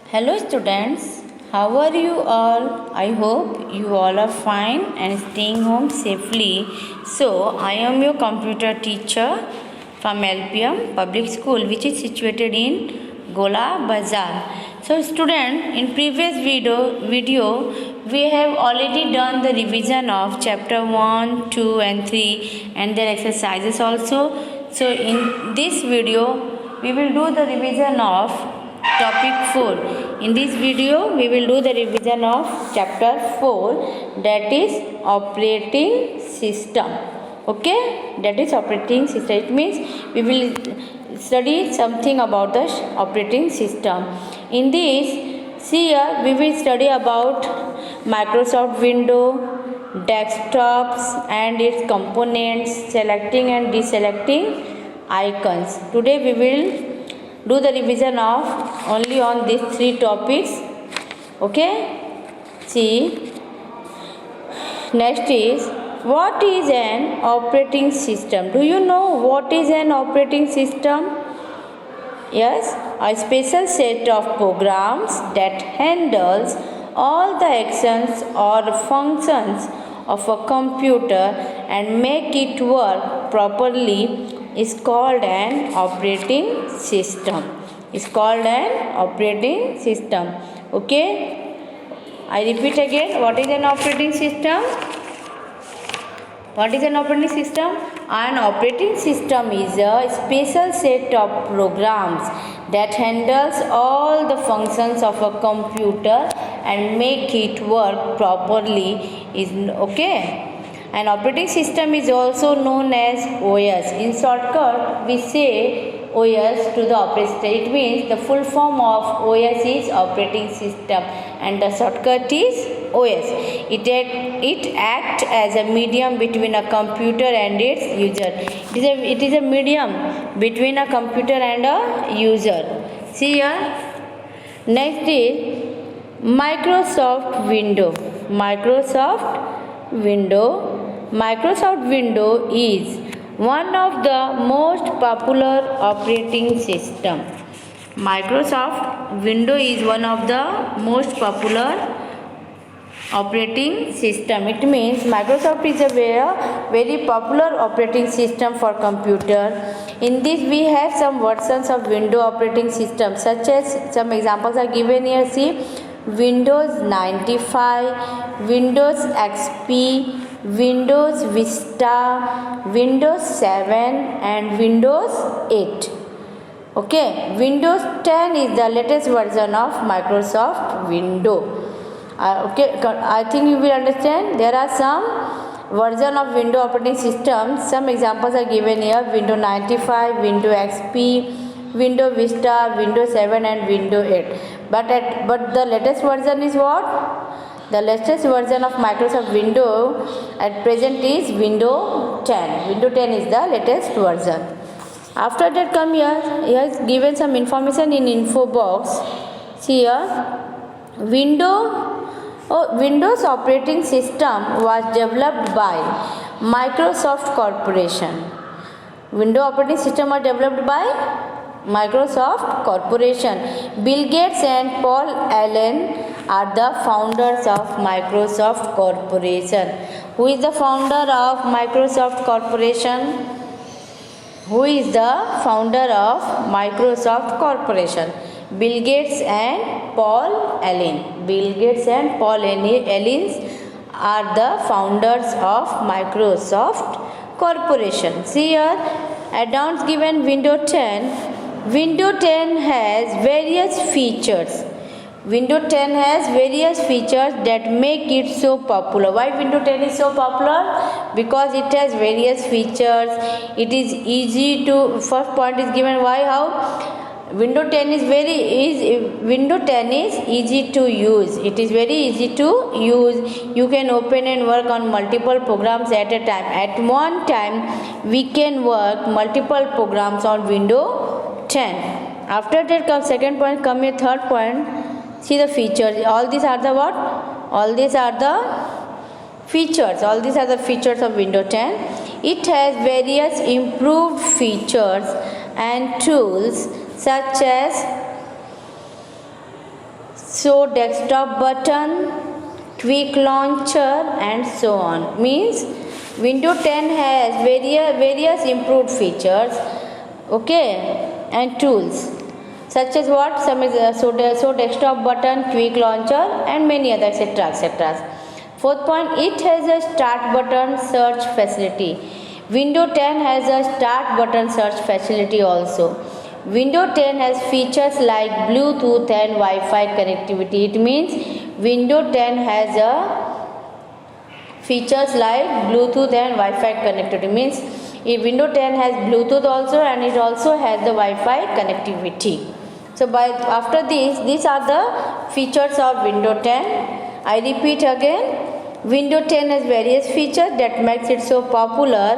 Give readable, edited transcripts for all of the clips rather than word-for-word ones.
Hello students, how are you all? I hope you all are fine and staying home safely. So, I am your computer teacher from LPM Public School, which is situated in Gola Bazar. So student, in previous video we have already done the revision of chapter 1, 2 and 3 and their exercises also. So in this video we will do the revision of topic 4. In this video we will do the revision of chapter 4, that is operating system. Okay, that is operating system. It means we will study something about the operating system. In this, see here we will study about Microsoft Windows, desktops and its components, selecting and deselecting icons. Today we will do the revision of only on these 3 topics. Okay, see, next is, what is an operating system? Do you know what is an operating system? Yes, a special set of programs that handles all the actions or functions of a computer and make it work properly is called an operating system. Is called an operating system. Okay, I repeat again, what is an operating system? What is an operating system? An operating system is a special set of programs that handles all the functions of a computer and make it work properly. Okay. An operating system is also known as OS. In shortcut, we say OS to the operating system. It means the full form of OS is operating system and the shortcut is OS. It acts as a medium between a computer and its user. It is a medium between a computer and a user. See here. Next is Microsoft Windows. Microsoft Windows is one of the most popular operating system. Microsoft Windows is one of the most popular operating system. It means Microsoft is a very popular operating system for computer. In this we have some versions of Windows operating system, such as some examples are given here. See, Windows 95, Windows XP, Windows Vista, Windows 7 and Windows 8. Okay, Windows 10 is the latest version of Microsoft Windows. Okay, I think you will understand. There are some version of Windows operating system. Some examples are given here: Windows 95, Windows XP, Windows Vista, Windows 7 and Windows 8. But the latest version is what? The latest version of Microsoft Windows at present is Windows 10. Windows 10 is the latest version. After that, come here. Here is given some information in info box. See here. Windows operating system was developed by Microsoft Corporation. Windows operating system was developed by Microsoft Corporation. Bill Gates and Paul Allen are the founders of Microsoft Corporation. Who is the founder of Microsoft Corporation? Who is the founder of Microsoft Corporation? Bill Gates and Paul Allen. Bill Gates and Paul Allen are the founders of Microsoft Corporation. See here, add-ons given Windows 10. Windows 10 has various features. Windows 10 has various features that make it so popular. Why Windows 10 is so popular? Because it has various features. It is easy to, first point is given why, how. Windows 10 is easy to use. It is very easy to use. You can open and work on multiple programs at a time. At one time, we can work multiple programs on Windows 10. After that comes second point, come here third point. See the features. All these are the what? All these are the features. All these are the features of Windows 10. It has various improved features and tools such as show desktop button, quick launcher, and so on. Means Windows 10 has various improved features, okay, and tools such as what? Some is so desktop button, quick launcher, and many other etc. etc. Fourth point, it has a start button search facility. Windows 10 has a start button search facility also. Windows 10 has features like Bluetooth and Wi-Fi connectivity. It means Windows 10 has a features like Bluetooth and Wi-Fi connectivity. Means Windows 10 has Bluetooth also, and it also has the Wi-Fi connectivity. So after these are the features of Windows 10. I repeat again, Windows 10 has various features that makes it so popular.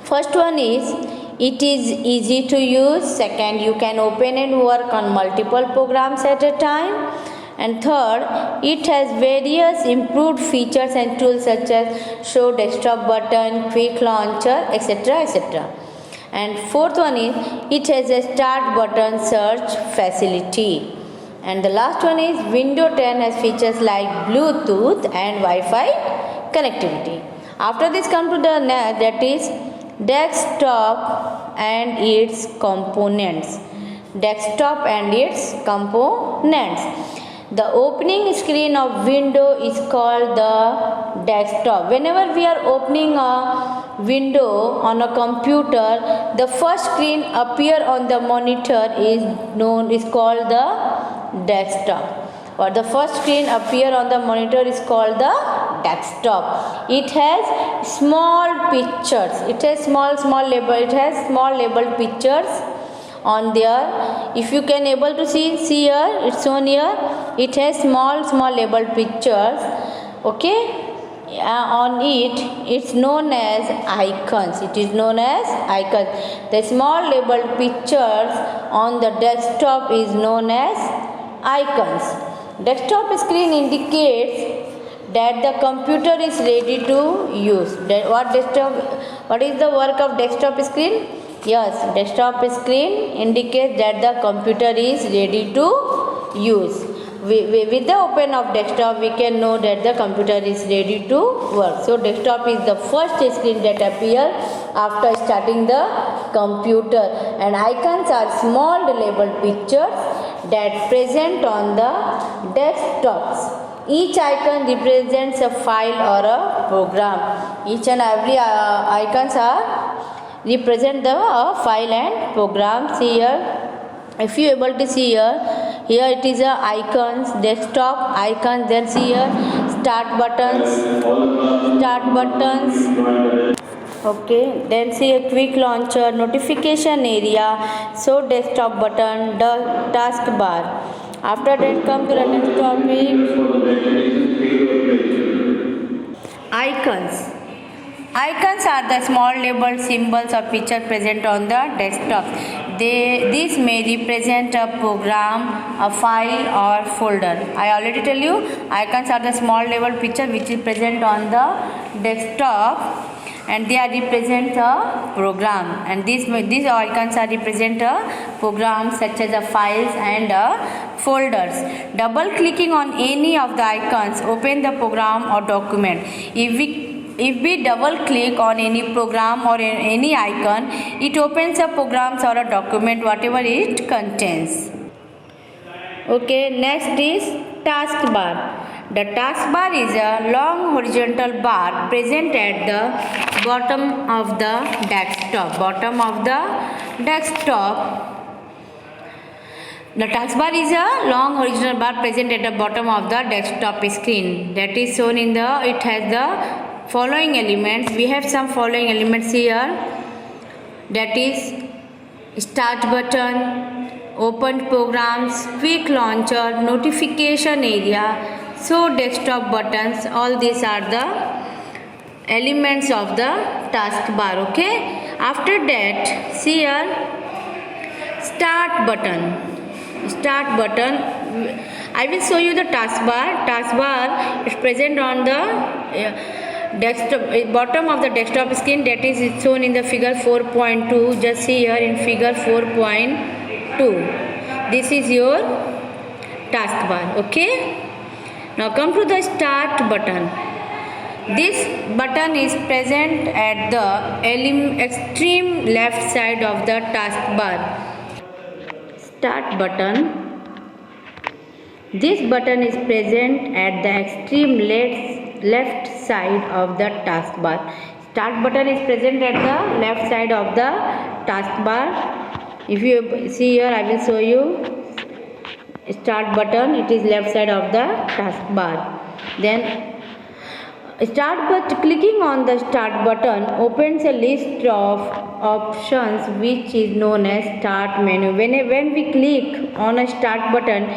First one is it is easy to use. Second, you can open and work on multiple programs at a time. And third, it has various improved features and tools such as show desktop button, quick launcher, etc. etc. And fourth one is it has a start button search facility. And the last one is Windows 10 has features like Bluetooth and Wi-Fi connectivity. After this come to the next, that is desktop and its components. Desktop and its components. The opening screen of window is called the desktop. Whenever we are opening a window on a computer, the first screen appear on the monitor is called the desktop. Or the first screen appear on the monitor is called the desktop. It has small pictures. It has small label. It has small labeled pictures on there. If you can able to see here, it's shown here. It has small labeled pictures. Okay. On it, it's known as icons. It is known as icons. The small labeled pictures on the desktop is known as icons. Desktop screen indicates that the computer is ready to use. What is the work of desktop screen? Yes, desktop screen indicates that the computer is ready to use. With the open of desktop, we can know that the computer is ready to work. So desktop is the first screen that appears after starting the computer, and icons are small labeled pictures that present on the desktops. Each icon represents a file or a program. Each and every icons are represent the file and program. See here, if you able to see here it is a icons, desktop icons. Then see here start buttons. Okay, then see a quick launcher, notification area, show desktop button, the task bar. After that come to the next topic, icons. Icons are the small labeled symbols or picture present on the desktop. This may represent a program, a file or folder. I already tell you, icons are the small labeled picture which is present on the desktop, and they are represent a program, and these icons are represent a program such as a files and folders. Double clicking on any of the icons open the program or document. If we double click on any program or any icon, it opens a program or a document whatever it contains. Okay, next is taskbar. The taskbar is a long horizontal bar present at the bottom of the desktop. The taskbar is a long horizontal bar present at the bottom of the desktop screen. That is shown in the. It has the following elements. We have some following elements here. That is start button, open programs, quick launcher, notification area, show desktop buttons. All these are the elements of the taskbar. Okay. After that, see here start button. I will show you the taskbar is present on the desktop, bottom of the desktop screen. That is shown in the figure 4.2. just see here in figure 4.2. this is your taskbar. Okay, now come to the start button. This button is present at the extreme left side of the taskbar. Start button. This button is present at the extreme left side of the taskbar. Start button is present at the left side of the taskbar. If you see here, I will show you start button. It is left side of the taskbar. Then clicking on the start button opens a list of options which is known as start menu. When we click on a start button,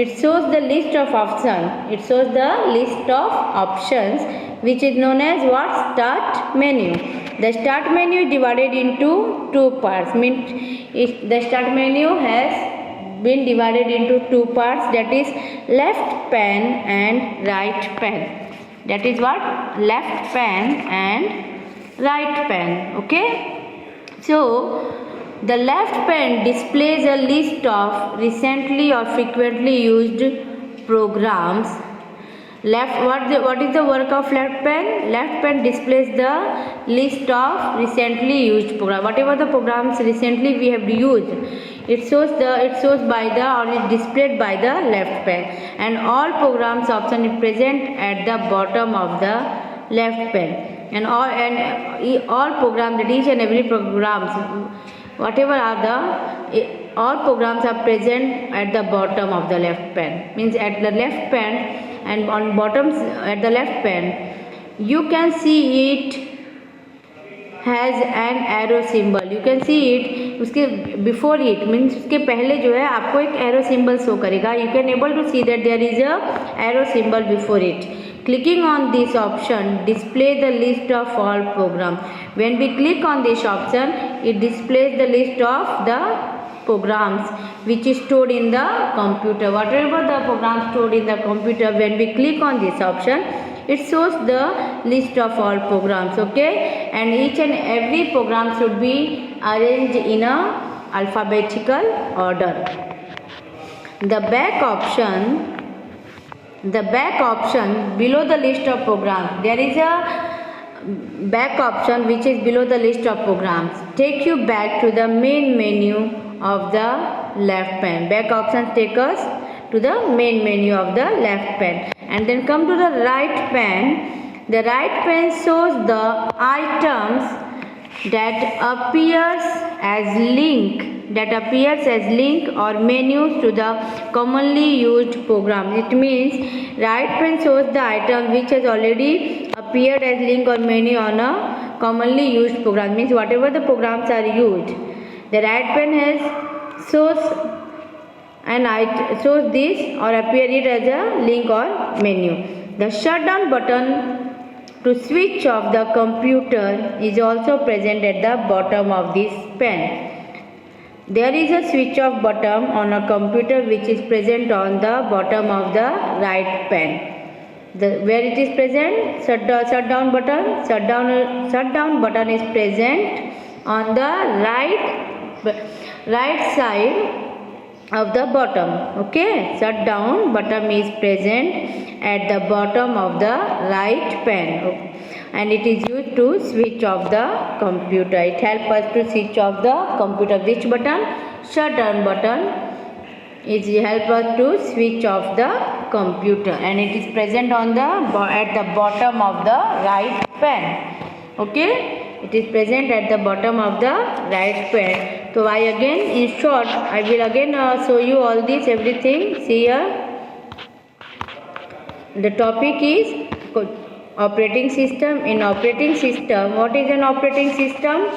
it shows the list of options. It shows the list of options which is known as what? Start menu. The start menu is divided into two parts. The start menu has been divided into two parts, that is left pane and right pane. That is what? Left pane and right pane. Okay. So the left pane displays a list of recently or frequently used programs. What is the work of left pane? Left pane displays the list of recently used programs. Whatever the programs recently we have used, it shows or is displayed by the left pane, and all programs option is present at the bottom of the left pane, and all programs, that each and every programs, whatever are the all programs are present at the bottom of the left pane. Means at the left pane and on bottom at the left pane, you can see it has an arrow symbol. You can see it, उसके before it means उसके पहले जो है आपको एक arrow symbol show करेगा. You can able to see that there is a arrow symbol before it. Clicking on this option display the list of all programs. When we click on this option, it displays the list of the programs which is stored in the computer. Whatever the program stored in the computer, when we click on this option, it shows the list of all programs. Okay, and each and every program should be arranged in a alphabetical order. The back option below the list of programs, there is a back option which is below the list of programs. Take you back to the main menu of the left pane. Back options take us to the main menu of the left pane, and then come to the right pane. The right pane shows the items that appears as link or menus to the commonly used program. It means right pane shows the item which has already appeared as link or menu on a commonly used program. Means whatever the programs are used, the right pane shows this or appear it as a link or menu. The shutdown button to switch off the computer is also present at the bottom of this pane. There is a switch off button on a computer which is present on the bottom of the right pane. Where it is present? Shutdown button is present on the right side of the bottom. Okay, shutdown button is present at the bottom of the right pane, and it is used to switch off the computer. It helps us to switch off the computer. Which button? Shutdown button is help us to switch off the computer, and it is present on at the bottom of the right pane. Okay, it is present at the bottom of the right pane. So I again, in short, I will again show you all this everything. See here. The topic is operating system. In operating system, what is an operating system?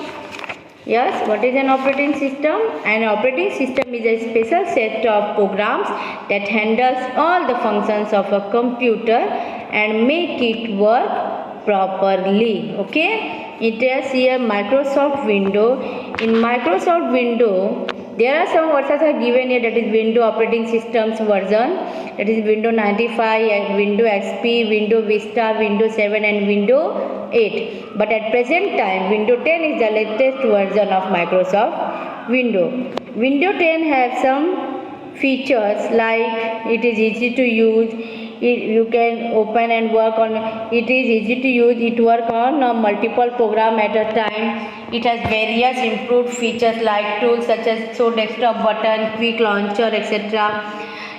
Yes, what is an operating system? An operating system is a special set of programs that handles all the functions of a computer and make it work properly. Okay. It is here Microsoft Windows. In Microsoft Windows, there are some versions are given here, that is Windows operating systems version, that is Windows 95, Windows XP, Windows Vista, Windows 7 and Windows 8. But at present time, Windows 10 is the latest version of Microsoft Windows. Windows 10 has some features like it is easy to use. You can open and work on it. Is easy to use. It work on multiple program at a time. It has various improved features like tools such as show desktop button, quick launcher, etc.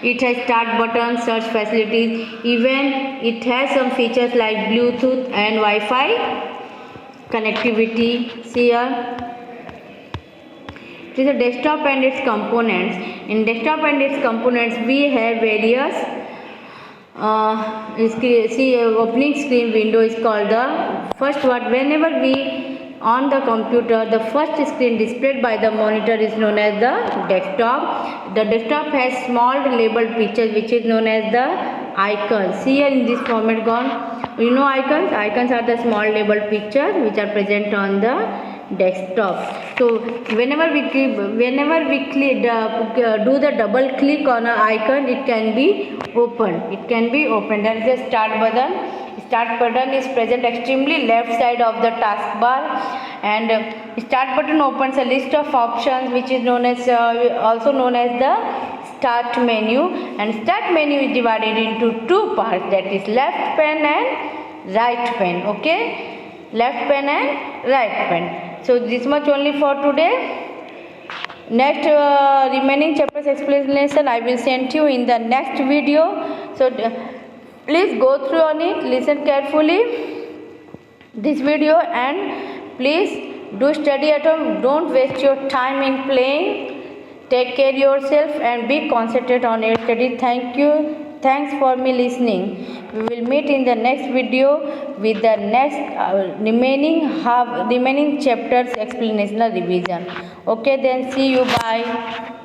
It has start button, search facilities. Even it has some features like Bluetooth and Wi-Fi connectivity. See here. It is a desktop and its components. In desktop and its components, we have various opening screen window is called the first one. Whenever we on the computer, the first screen displayed by the monitor is known as the desktop. The desktop has small labeled pictures which is known as the icons. See here in this format gone. You know icons? Icons are the small labeled pictures which are present on the desktop. So whenever we do the double click on an icon, it can be opened. It can be opened. There is a start button. Start button is present extremely left side of the taskbar, and start button opens a list of options which is known as also known as the start menu. And start menu is divided into two parts, that is left pane and right pane. Okay, left pane and right pane. So this much only for today. Next remaining chapters explanation I will send you in the next video. So please go through on it, listen carefully this video, and please do study at home. Don't waste your time in playing. Take care yourself and be concentrated on your study. Thank you. Thanks for me listening. We will meet in the next video with the next remaining chapters explanation revision. Okay, then see you. Bye.